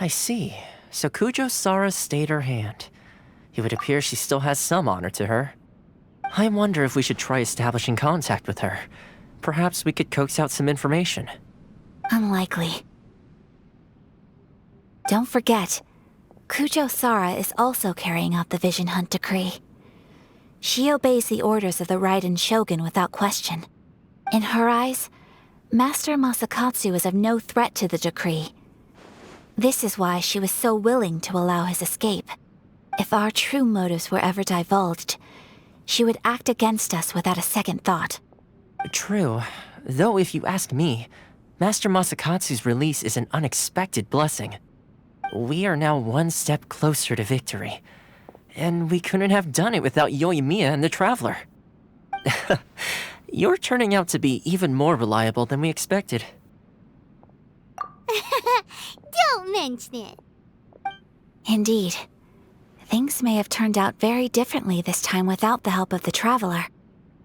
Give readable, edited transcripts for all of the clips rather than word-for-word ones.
I see. So Kujo Sara stayed her hand. It would appear she still has some honor to her. I wonder if we should try establishing contact with her. Perhaps we could coax out some information. Unlikely. Don't forget, Kujo Sara is also carrying out the Vision Hunt decree. She obeys the orders of the Raiden Shogun without question. In her eyes, Master Masakatsu is of no threat to the decree. This is why she was so willing to allow his escape. If our true motives were ever divulged, she would act against us without a second thought. True. Though if you ask me, Master Masakatsu's release is an unexpected blessing. We are now one step closer to victory. And we couldn't have done it without Yoimiya and the Traveler. You're turning out to be even more reliable than we expected. Don't mention it. Indeed. Things may have turned out very differently this time without the help of the Traveler.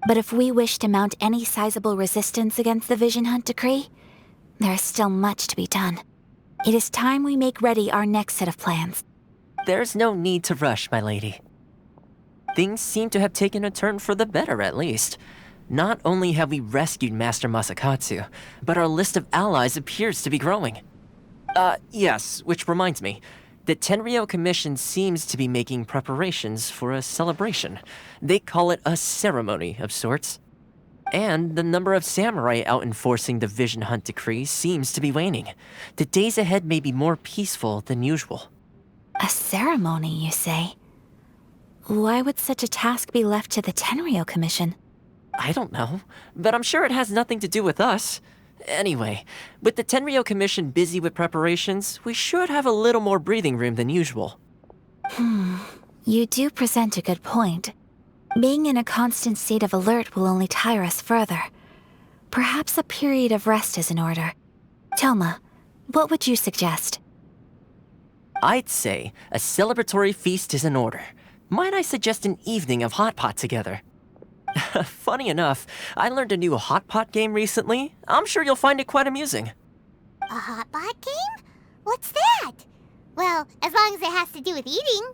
But if we wish to mount any sizable resistance against the Vision Hunt decree, there is still much to be done. It is time we make ready our next set of plans. There's no need to rush, my lady. Things seem to have taken a turn for the better, at least. Not only have we rescued Master Masakatsu, but our list of allies appears to be growing. Yes, which reminds me. The Tenryou Commission seems to be making preparations for a celebration. They call it a ceremony of sorts. And the number of samurai out enforcing the Vision Hunt decree seems to be waning. The days ahead may be more peaceful than usual. A ceremony, you say? Why would such a task be left to the Tenryou Commission? I don't know, but I'm sure it has nothing to do with us. Anyway, with the Tenryou Commission busy with preparations, we should have a little more breathing room than usual. You do present a good point. Being in a constant state of alert will only tire us further. Perhaps a period of rest is in order. Toma, what would you suggest? I'd say a celebratory feast is in order. Might I suggest an evening of hot pot together? Funny enough, I learned a new hot pot game recently. I'm sure you'll find it quite amusing. A hot pot game? What's that? Well, as long as it has to do with eating.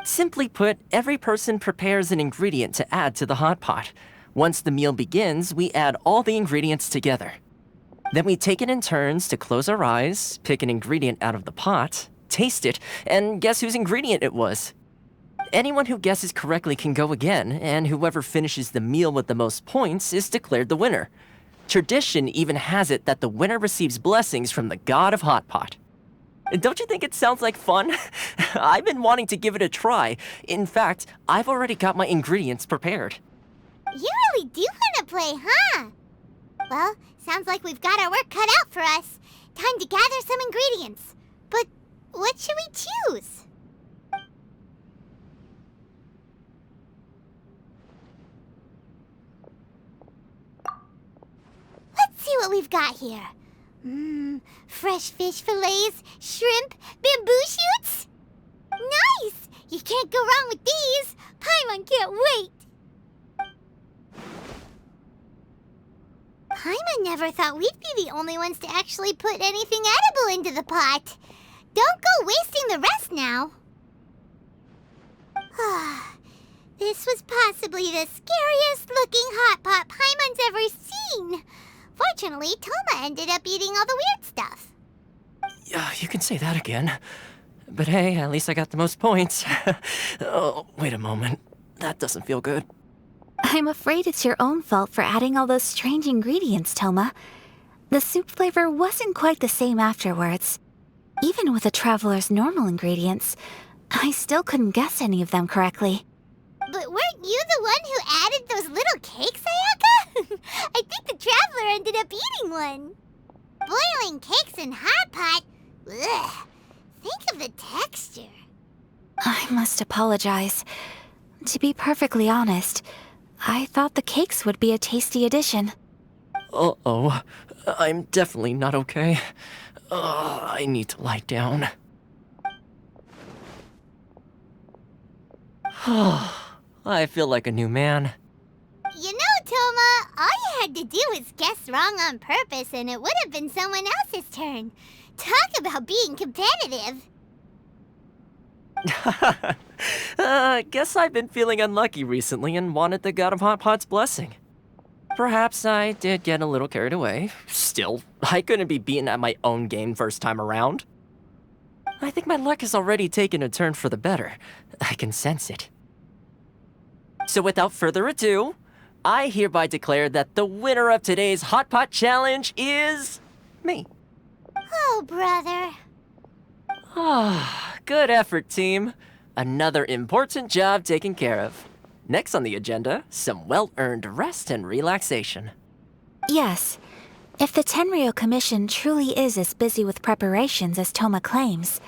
Simply put, every person prepares an ingredient to add to the hot pot. Once the meal begins, we add all the ingredients together. Then we take it in turns to close our eyes, pick an ingredient out of the pot, taste it, and guess whose ingredient it was. Anyone who guesses correctly can go again, and whoever finishes the meal with the most points is declared the winner. Tradition even has it that the winner receives blessings from the god of hot pot. Don't you think it sounds like fun? I've been wanting to give it a try. In fact, I've already got my ingredients prepared. You really do want to play, huh? Well, sounds like we've got our work cut out for us. Time to gather some ingredients. But what should we choose? Let's see what we've got here. Fresh fish fillets, shrimp, bamboo shoots. Nice! You can't go wrong with these. Paimon can't wait. Paimon never thought we'd be the only ones to actually put anything edible into the pot. Don't go wasting the rest now. This was possibly the scariest looking hot pot Paimon's ever seen. Fortunately, Toma ended up eating all the weird stuff. You can say that again. But hey, at least I got the most points. Oh, wait a moment. That doesn't feel good. I'm afraid it's your own fault for adding all those strange ingredients, Toma. The soup flavor wasn't quite the same afterwards. Even with the Traveler's normal ingredients, I still couldn't guess any of them correctly. But weren't you the one who added those little cakes, Ayaka? I think the Traveler ended up eating one. Boiling cakes in hot pot? Ugh. Think of the texture. I must apologize. To be perfectly honest, I thought the cakes would be a tasty addition. Uh-oh. I'm definitely not okay. I need to lie down. I feel like a new man. You know, Toma, all you had to do was guess wrong on purpose and it would have been someone else's turn. Talk about being competitive. Guess I've been feeling unlucky recently and wanted the God of Hot Pot's blessing. Perhaps I did get a little carried away. Still, I couldn't be beaten at my own game first time around. I think my luck has already taken a turn for the better. I can sense it. So without further ado, I hereby declare that the winner of today's Hot Pot Challenge is... me. Oh, brother. Ah, good effort, team. Another important job taken care of. Next on the agenda, some well-earned rest and relaxation. Yes. If the Tenryou Commission truly is as busy with preparations as Toma claims,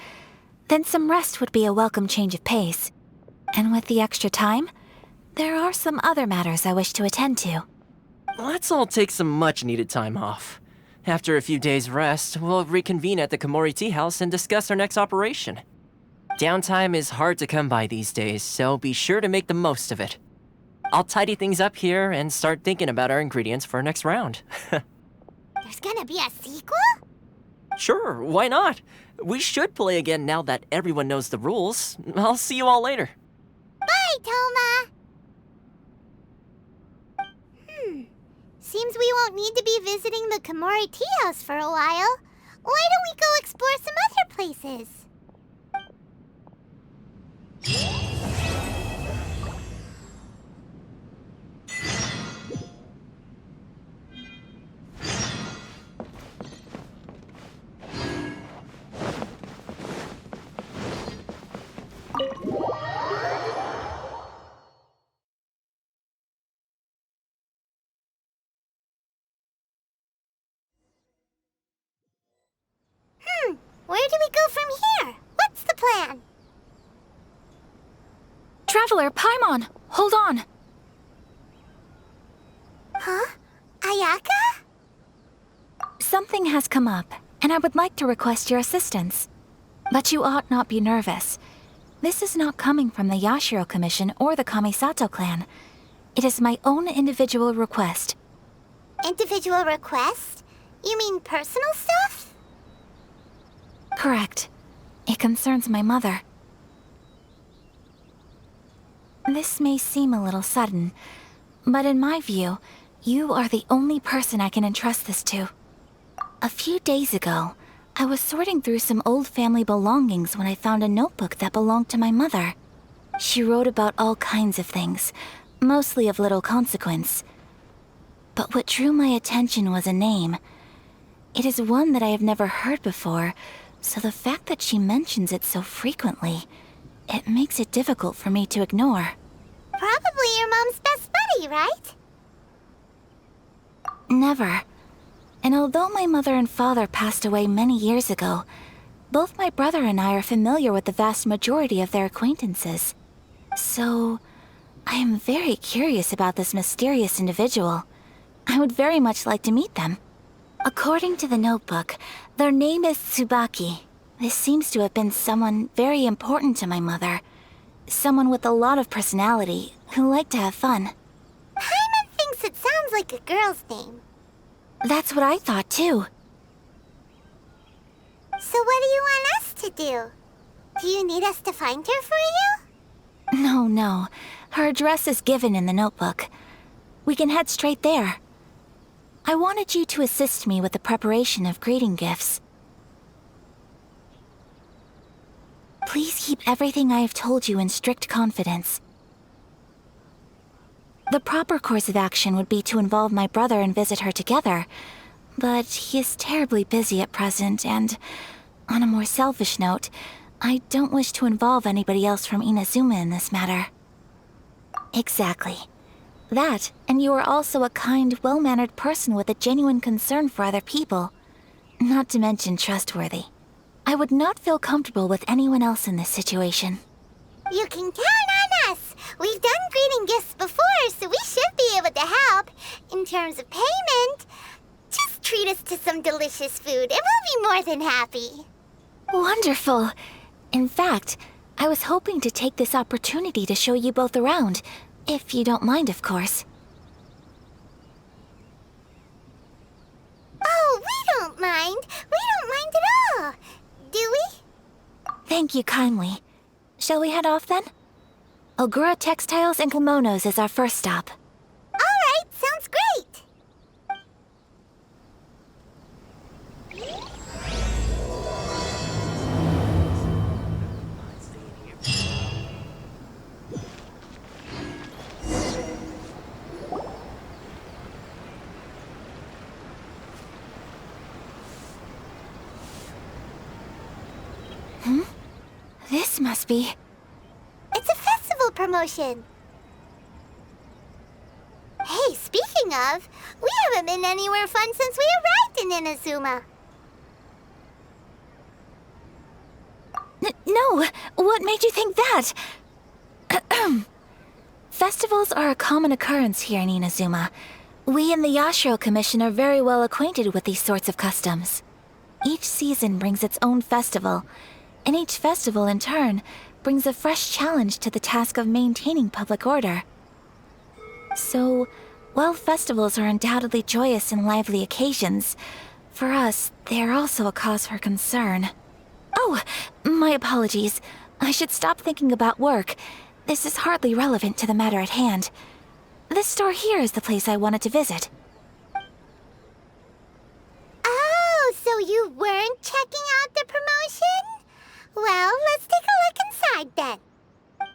then some rest would be a welcome change of pace. And with the extra time, there are some other matters I wish to attend to. Let's all take some much-needed time off. After a few days' rest, we'll reconvene at the Komori Tea House and discuss our next operation. Downtime is hard to come by these days, so be sure to make the most of it. I'll tidy things up here and start thinking about our ingredients for our next round. There's gonna be a sequel? Sure, why not? We should play again now that everyone knows the rules. I'll see you all later. Bye, Toma! Seems we won't need to be visiting the Komori Tea House for a while. Why don't we go explore some other places? Where do we go from here? What's the plan? Traveler, Paimon, hold on. Huh? Ayaka? Something has come up, and I would like to request your assistance. But you ought not be nervous. This is not coming from the Yashiro Commission or the Kamisato clan. It is my own individual request. Individual request? You mean personal stuff? Correct. It concerns my mother. This may seem a little sudden, but in my view, you are the only person I can entrust this to. A few days ago, I was sorting through some old family belongings when I found a notebook that belonged to my mother. She wrote about all kinds of things, mostly of little consequence. But what drew my attention was a name. It is one that I have never heard before, so the fact that she mentions it so frequently, it makes it difficult for me to ignore. Probably your mom's best buddy, right? Never. And although my mother and father passed away many years ago, both my brother and I are familiar with the vast majority of their acquaintances. So, I am very curious about this mysterious individual. I would very much like to meet them. According to the notebook, their name is Tsubaki. This seems to have been someone very important to my mother. Someone with a lot of personality, who liked to have fun. Paimon thinks it sounds like a girl's name. That's what I thought too. So what do you want us to do? Do you need us to find her for you? No. Her address is given in the notebook. We can head straight there. I wanted you to assist me with the preparation of greeting gifts. Please keep everything I have told you in strict confidence. The proper course of action would be to involve my brother and visit her together, but he is terribly busy at present, and on a more selfish note, I don't wish to involve anybody else from Inazuma in this matter. Exactly. That, and you are also a kind, well-mannered person with a genuine concern for other people. Not to mention trustworthy. I would not feel comfortable with anyone else in this situation. You can count on us! We've done greeting gifts before, so we should be able to help. In terms of payment, just treat us to some delicious food and we'll be more than happy. Wonderful! In fact, I was hoping to take this opportunity to show you both around, if you don't mind, of course. Oh, we don't mind. We don't mind at all. Thank you kindly. Shall we head off then? Ogura Textiles and Kimonos is our first stop. Alright, sounds great! This must be... It's a festival promotion. Hey, speaking of, we haven't been anywhere fun since we arrived in Inazuma. No! What made you think that? Festivals are a common occurrence here in Inazuma. We in the Yashiro Commission are very well acquainted with these sorts of customs. Each season brings its own festival, and each festival, in turn, brings a fresh challenge to the task of maintaining public order. So, while festivals are undoubtedly joyous and lively occasions, for us, they are also a cause for concern. Oh, my apologies. I should stop thinking about work. This is hardly relevant to the matter at hand. This store here is the place I wanted to visit. Oh, so you weren't checking out the promotion? Well, let's take a look inside then.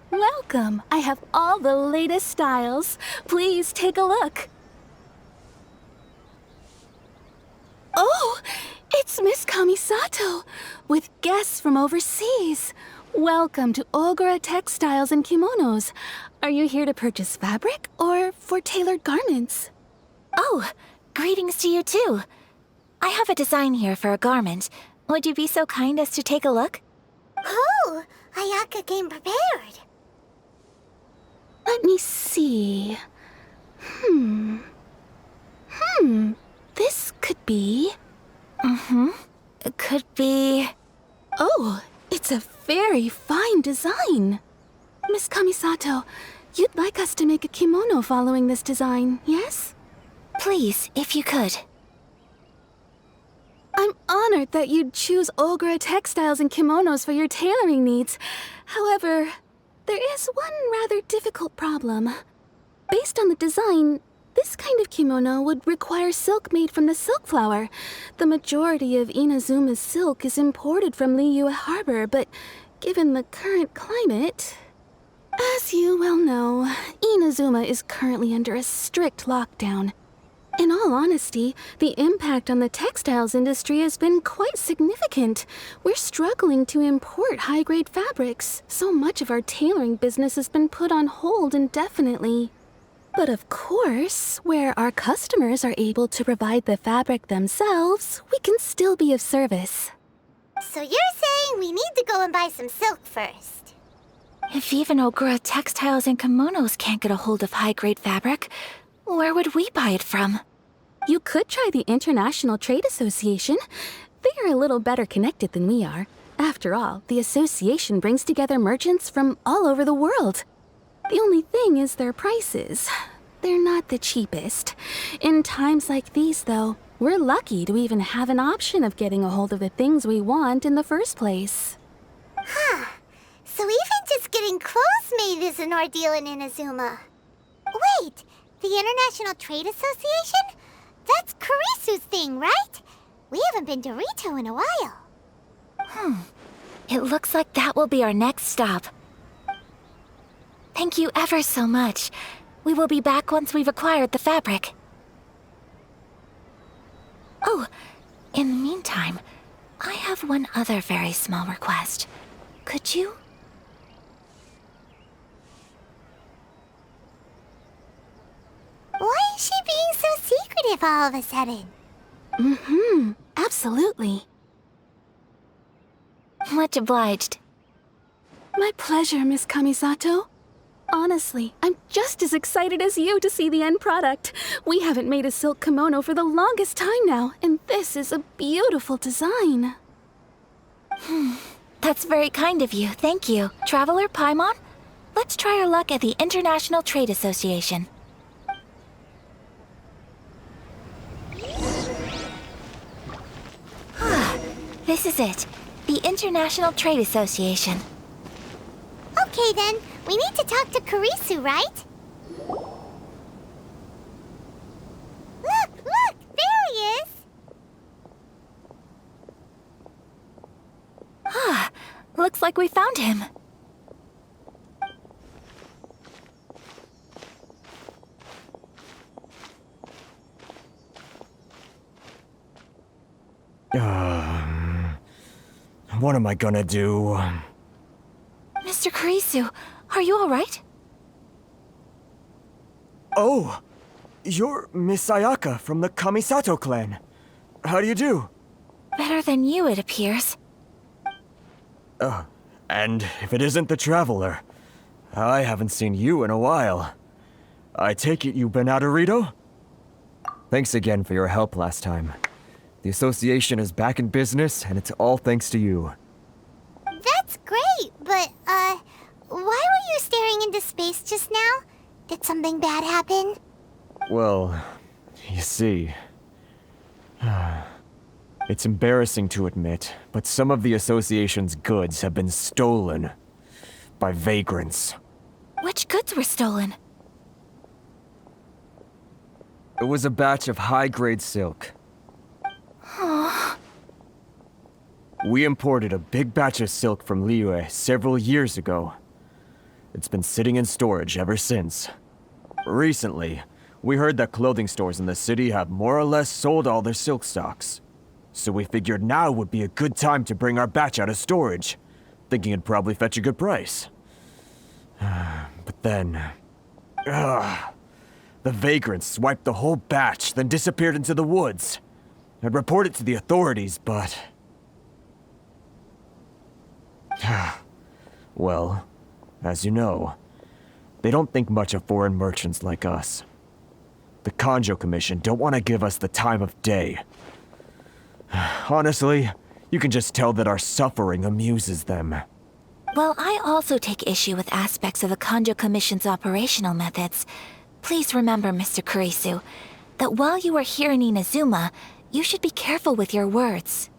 Welcome. I have all the latest styles. Please take a look. Oh, it's Miss Kamisato with guests from overseas. Welcome to Ogura Textiles and Kimonos. Are you here to purchase fabric or for tailored garments? Oh, greetings to you too. I have a design here for a garment. Would you be so kind as to take a look? Oh, Ayaka came prepared. Let me see. This could be... It could be... Oh, it's a very fine design. Miss Kamisato, you'd like us to make a kimono following this design, yes? Please, if you could. I'm honored that you'd choose Ogura Textiles and Kimonos for your tailoring needs. However, there is one rather difficult problem. Based on the design, this kind of kimono would require silk made from the silk flower. The majority of Inazuma's silk is imported from Liyue Harbor, but given the current climate... As you well know, Inazuma is currently under a strict lockdown. In all honesty, the impact on the textiles industry has been quite significant. We're struggling to import high-grade fabrics. So much of our tailoring business has been put on hold indefinitely. But of course, where our customers are able to provide the fabric themselves, we can still be of service. So you're saying we need to go and buy some silk first? If even Ogura Textiles and Kimonos can't get a hold of high-grade fabric, where would we buy it from? You could try the International Trade Association. They are a little better connected than we are. After all, the association brings together merchants from all over the world. The only thing is their prices. They're not the cheapest. In times like these, though, we're lucky to even have an option of getting a hold of the things we want in the first place. Huh. So even just getting clothes made is an ordeal in Inazuma. Wait, the International Trade Association? That's Kurisu's thing, right? We haven't been to Rito in a while. It looks like that will be our next stop. Thank you ever so much. We will be back once we've acquired the fabric. Oh, in the meantime, I have one other very small request. Could you? Why is she being so secretive all of a sudden? Absolutely. Much obliged. My pleasure, Miss Kamisato. Honestly, I'm just as excited as you to see the end product. We haven't made a silk kimono for the longest time now, and this is a beautiful design. That's very kind of you, thank you. Traveler Paimon, let's try our luck at the International Trade Association. This is it. The International Trade Association. Okay then, we need to talk to Kurisu, right? Look! There he is! Ah, looks like we found him. What am I gonna do? Mr. Kurisu, are you alright? Oh! You're Miss Sayaka from the Kamisato clan. How do you do? Better than you, it appears. And if it isn't the Traveler, I haven't seen you in a while. I take it you've been out of Rito? Thanks again for your help last time. The association is back in business, and it's all thanks to you. That's great, but, why were you staring into space just now? Did something bad happen? Well, you see... It's embarrassing to admit, but some of the association's goods have been stolen by vagrants. Which goods were stolen? It was a batch of high-grade silk. We imported a big batch of silk from Liyue several years ago. It's been sitting in storage ever since. Recently, we heard that clothing stores in the city have more or less sold all their silk stocks. So we figured now would be a good time to bring our batch out of storage, thinking it'd probably fetch a good price. But then... the vagrants swiped the whole batch, then disappeared into the woods. I'd report it to the authorities, but... Well, as you know, they don't think much of foreign merchants like us. The Kanjo Commission don't want to give us the time of day. Honestly, you can just tell that our suffering amuses them. Well, I also take issue with aspects of the Kanjo Commission's operational methods. Please remember, Mr. Kurisu, that while you are here in Inazuma, you should be careful with your words.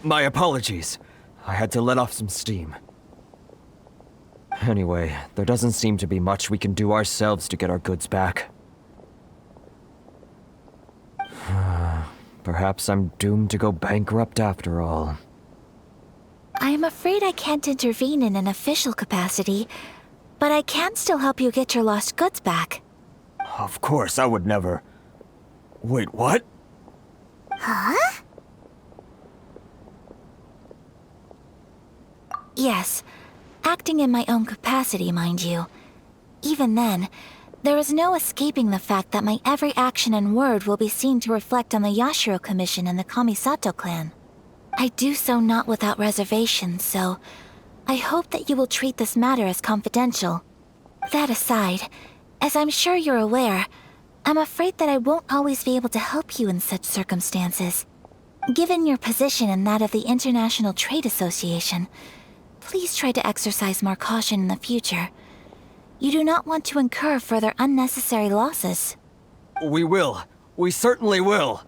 My apologies. I had to let off some steam. Anyway, there doesn't seem to be much we can do ourselves to get our goods back. Perhaps I'm doomed to go bankrupt after all. I am afraid I can't intervene in an official capacity, but I can still help you get your lost goods back. Of course, I would never... Wait, what? Huh? Yes, acting in my own capacity, mind you. Even then, there is no escaping the fact that my every action and word will be seen to reflect on the Yashiro Commission and the Kamisato clan. I do so not without reservations, so I hope that you will treat this matter as confidential. That aside, as I'm sure you're aware, I'm afraid that I won't always be able to help you in such circumstances. Given your position and that of the International Trade Association, please try to exercise more caution in the future. You do not want to incur further unnecessary losses. We will. We certainly will.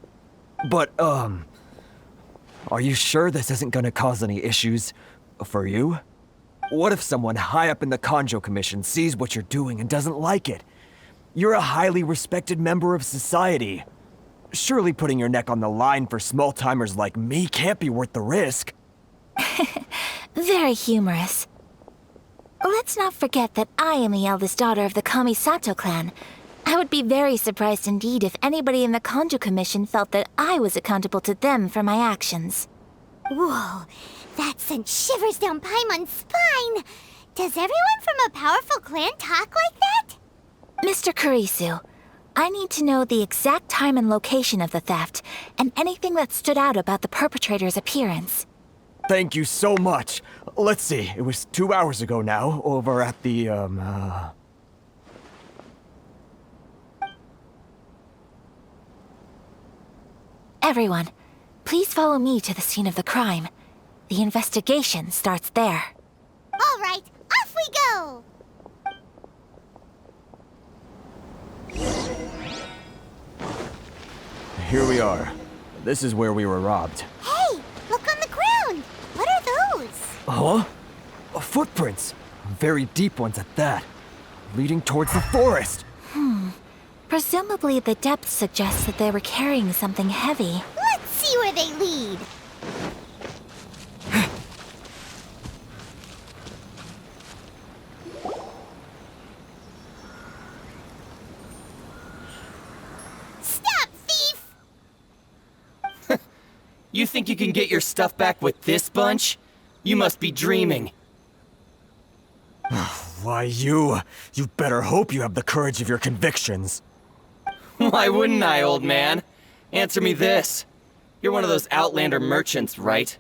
But, are you sure this isn't gonna cause any issues for you? What if someone high up in the Kanjo Commission sees what you're doing and doesn't like it? You're a highly respected member of society. Surely putting your neck on the line for small-timers like me can't be worth the risk. Very humorous. Let's not forget that I am the eldest daughter of the Kamisato clan. I would be very surprised indeed if anybody in the Kanjo Commission felt that I was accountable to them for my actions. Whoa, that sent shivers down Paimon's spine! Does everyone from a powerful clan talk like that? Mr. Kurisu, I need to know the exact time and location of the theft, and anything that stood out about the perpetrator's appearance. Thank you so much. Let's see, it was 2 hours ago now, over at the, Everyone, please follow me to the scene of the crime. The investigation starts there. All right, off we go! Here we are. This is where we were robbed. Hey, Huh? Footprints. Very deep ones at that. Leading towards the forest. Presumably the depth suggests that they were carrying something heavy. Let's see where they lead. Stop, thief! You think you can get your stuff back with this bunch? You must be dreaming. Why, you better hope you have the courage of your convictions. Why wouldn't I, old man? Answer me this. You're one of those Outlander merchants, right?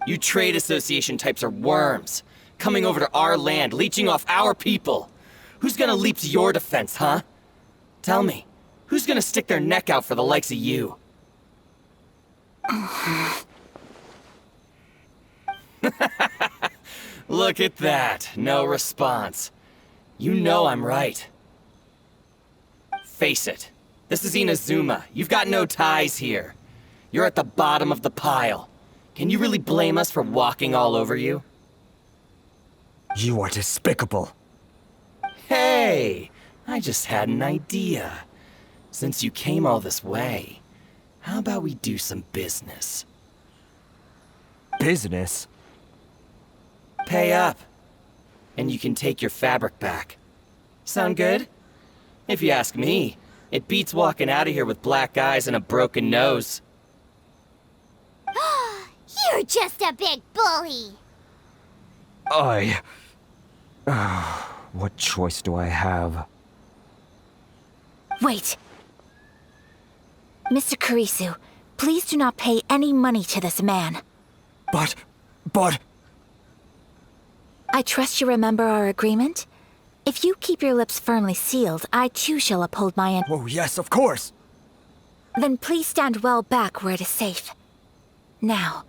You trade association types are worms, coming over to our land, leeching off our people. Who's gonna leap to your defense, huh? Tell me, who's gonna stick their neck out for the likes of you? Look at that, no response. You know I'm right. Face it, this is Inazuma. You've got no ties here. You're at the bottom of the pile. Can you really blame us for walking all over you? You are despicable. Hey, I just had an idea. Since you came all this way, how about we do some business? Business? Pay up, and you can take your fabric back. Sound good? If you ask me, it beats walking out of here with black eyes and a broken nose. You're just a big bully. What choice do I have? Wait. Mr. Kurisu, please do not pay any money to this man. But... I trust you remember our agreement? If you keep your lips firmly sealed, I too shall uphold my end. Oh, yes, of course. Then please stand well back where it is safe. Now,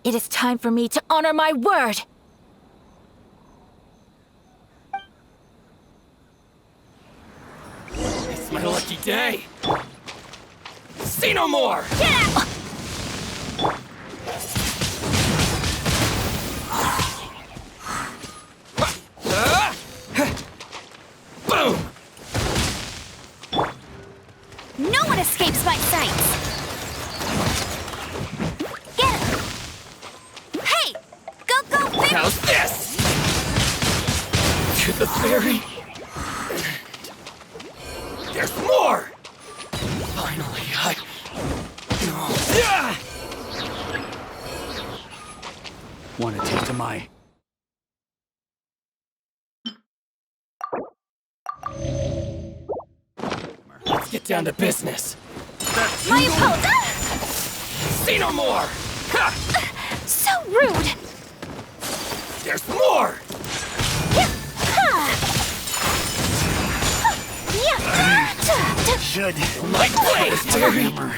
it is time for me to honor my word! It's my lucky day. See no more! Boom! No one escapes my sight! Get him! Hey! Go, Vic! How's this? To the ferry? There's more! Finally, Want a taste of my... Let's get down to business. My opponent! See no more! Ha! So rude! There's more! Should... My blade, Terry! Hammer.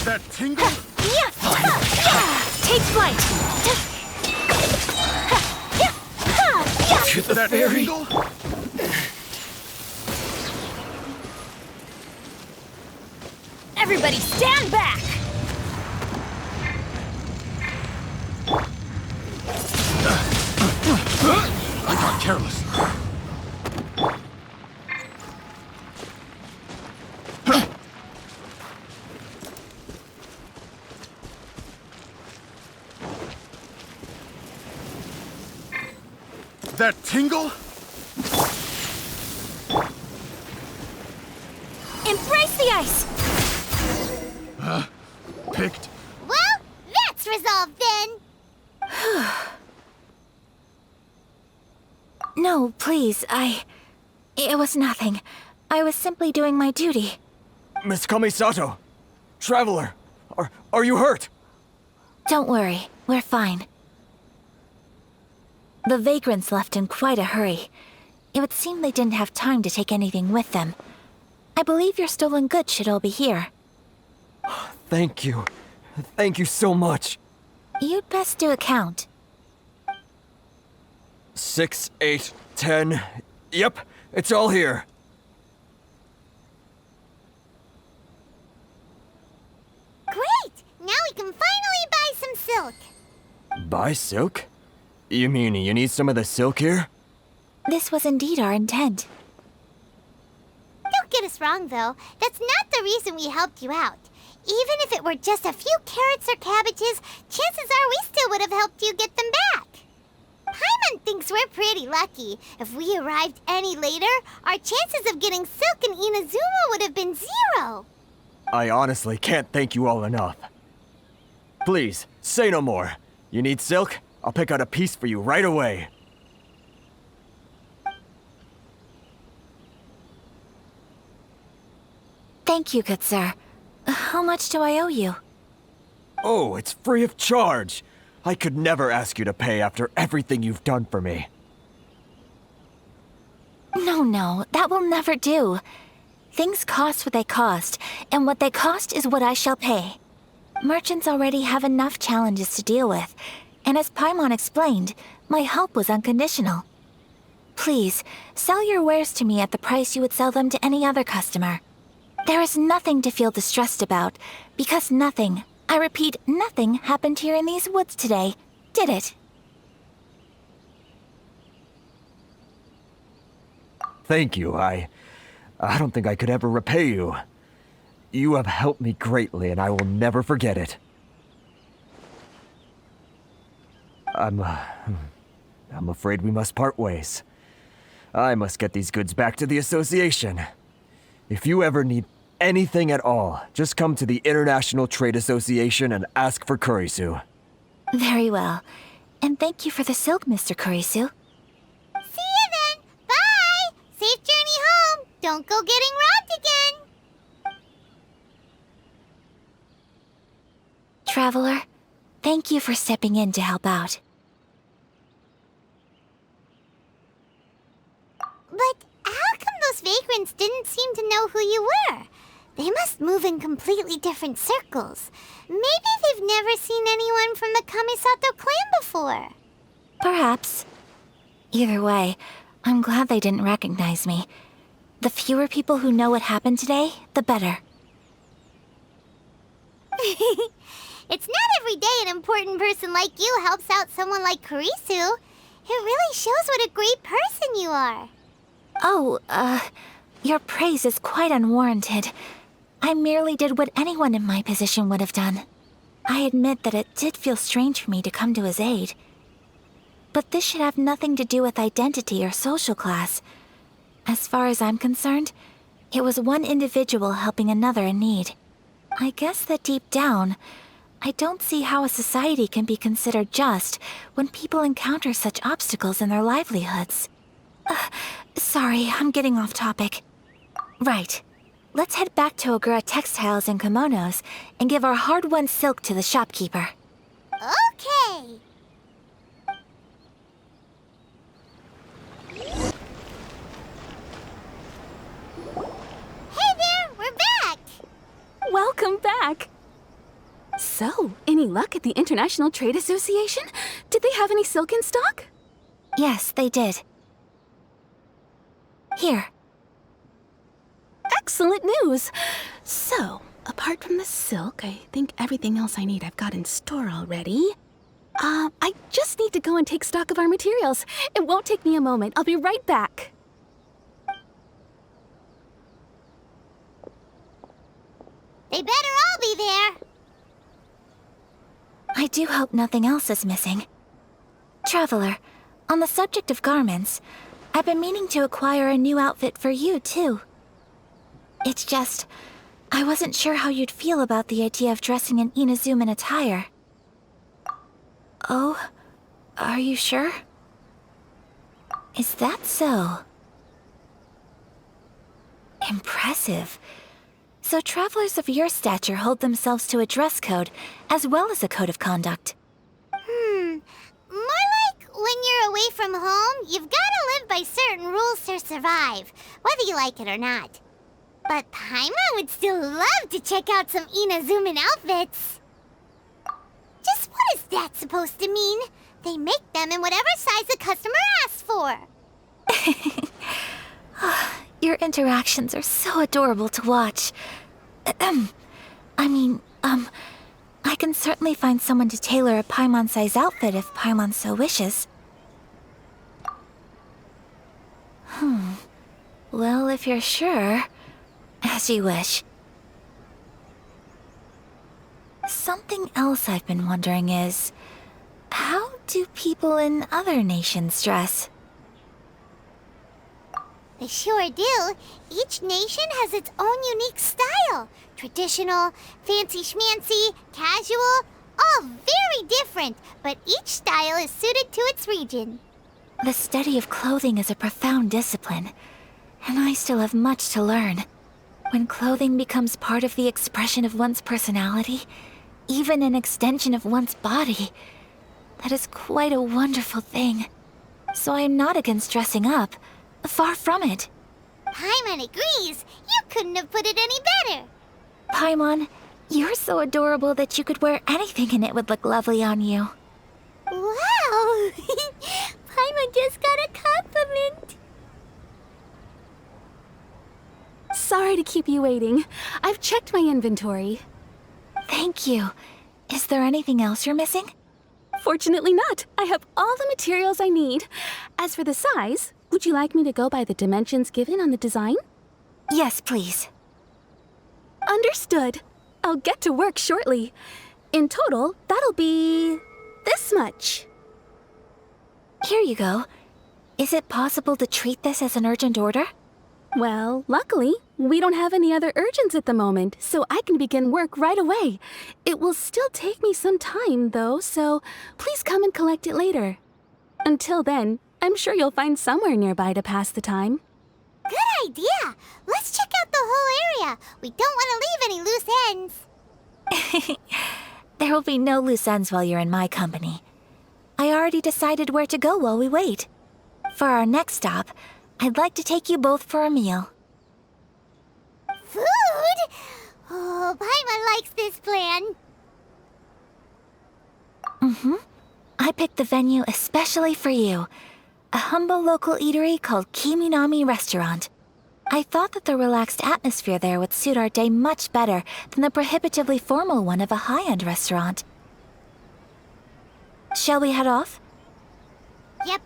That tingle? Take flight! To the That ferry! tingle? Everybody stand back! I got careless. That tingle? Embrace the ice! Picked. Well, that's resolved then. No, please, It was nothing. I was simply doing my duty. Miss Kamisato! Traveler! Are you hurt? Don't worry, we're fine. The vagrants left in quite a hurry. It would seem they didn't have time to take anything with them. I believe your stolen goods should all be here. Thank you. Thank you so much. You'd best do a count. 6, 8, 10. Yep, it's all here. silk. Buy silk? You mean you need some of the silk here? This was indeed our intent. Don't get us wrong, though. That's not the reason we helped you out. Even if it were just a few carrots or cabbages, chances are we still would have helped you get them back. Paimon thinks we're pretty lucky. If we arrived any later, our chances of getting silk in Inazuma would have been 0. I honestly can't thank you all enough. Please, say no more. You need silk? I'll pick out a piece for you right away. Thank you, good sir. How much do I owe you? Oh, it's free of charge. I could never ask you to pay after everything you've done for me. No, that will never do. Things cost what they cost, and what they cost is what I shall pay. Merchants already have enough challenges to deal with, and as Paimon explained, my help was unconditional. Please, sell your wares to me at the price you would sell them to any other customer. There is nothing to feel distressed about, because nothing, I repeat, nothing happened here in these woods today, did it? Thank you. I don't think I could ever repay you. You have helped me greatly, and I will never forget it. I'm afraid we must part ways. I must get these goods back to the association. If you ever need anything at all, just come to the International Trade Association and ask for Kurisu. Very well. And thank you for the silk, Mr. Kurisu. See you then. Bye. Safe journey home. Don't go getting robbed again. Traveler, thank you for stepping in to help out. But how come those vagrants didn't seem to know who you were? They must move in completely different circles. Maybe they've never seen anyone from the Kamisato clan before. Perhaps. Either way, I'm glad they didn't recognize me. The fewer people who know what happened today, the better. It's not every day an important person like you helps out someone like Kurisu. It really shows what a great person you are. Oh, your praise is quite unwarranted. I merely did what anyone in my position would have done. I admit that it did feel strange for me to come to his aid. But this should have nothing to do with identity or social class. As far as I'm concerned, it was one individual helping another in need. I guess that deep down, I don't see how a society can be considered just when people encounter such obstacles in their livelihoods. Sorry, I'm getting off topic. Right. Let's head back to Ogura Textiles and Kimonos and give our hard-won silk to the shopkeeper. Okay. Hey there, we're back. Welcome back! So, any luck at the International Trade Association? Did they have any silk in stock? Yes, they did. Here. Excellent news! So, apart from the silk, I think everything else I need I've got in store already. I just need to go and take stock of our materials. It won't take me a moment. I'll be right back. They better all be there. I do hope nothing else is missing. Traveler, on the subject of garments, I've been meaning to acquire a new outfit for you, too. It's just, I wasn't sure how you'd feel about the idea of dressing in Inazuman attire. Oh, are you sure? Is that so? Impressive. So travelers of your stature hold themselves to a dress code, as well as a code of conduct. More like when you're away from home, you've gotta live by certain rules to survive, whether you like it or not. But Paimon would still love to check out some Inazuman outfits. Just what is that supposed to mean? They make them in whatever size the customer asks for. Your interactions are so adorable to watch. I I can certainly find someone to tailor a Paimon-size outfit if Paimon so wishes. Well, if you're sure, as you wish. Something else I've been wondering is, how do people in other nations dress? They sure do. Each nation has its own unique style. Traditional, fancy schmancy, casual, all very different, but each style is suited to its region. The study of clothing is a profound discipline, and I still have much to learn. When clothing becomes part of the expression of one's personality, even an extension of one's body, that is quite a wonderful thing. So I am not against dressing up. Far from it. Paimon agrees. You couldn't have put it any better. Paimon, you're so adorable that you could wear anything and it would look lovely on you. Wow! Paimon just got a compliment. Sorry to keep you waiting. I've checked my inventory. Thank you. Is there anything else you're missing? Fortunately not. I have all the materials I need. As for the size, would you like me to go by the dimensions given on the design? Yes, please. Understood. I'll get to work shortly. In total, that'll be this much. Here you go. Is it possible to treat this as an urgent order? Well, luckily, we don't have any other urgents at the moment, so I can begin work right away. It will still take me some time, though, so please come and collect it later. Until then, I'm sure you'll find somewhere nearby to pass the time. Good idea. Let's check out the whole area. We don't want to leave any loose ends. There will be no loose ends while you're in my company. I already decided where to go while we wait. For our next stop, I'd like to take you both for a meal. Food? Oh, Paimon likes this plan. I picked the venue especially for you. A humble local eatery called Kiminami Restaurant. I thought that the relaxed atmosphere there would suit our day much better than the prohibitively formal one of a high-end restaurant. Shall we head off? Yep.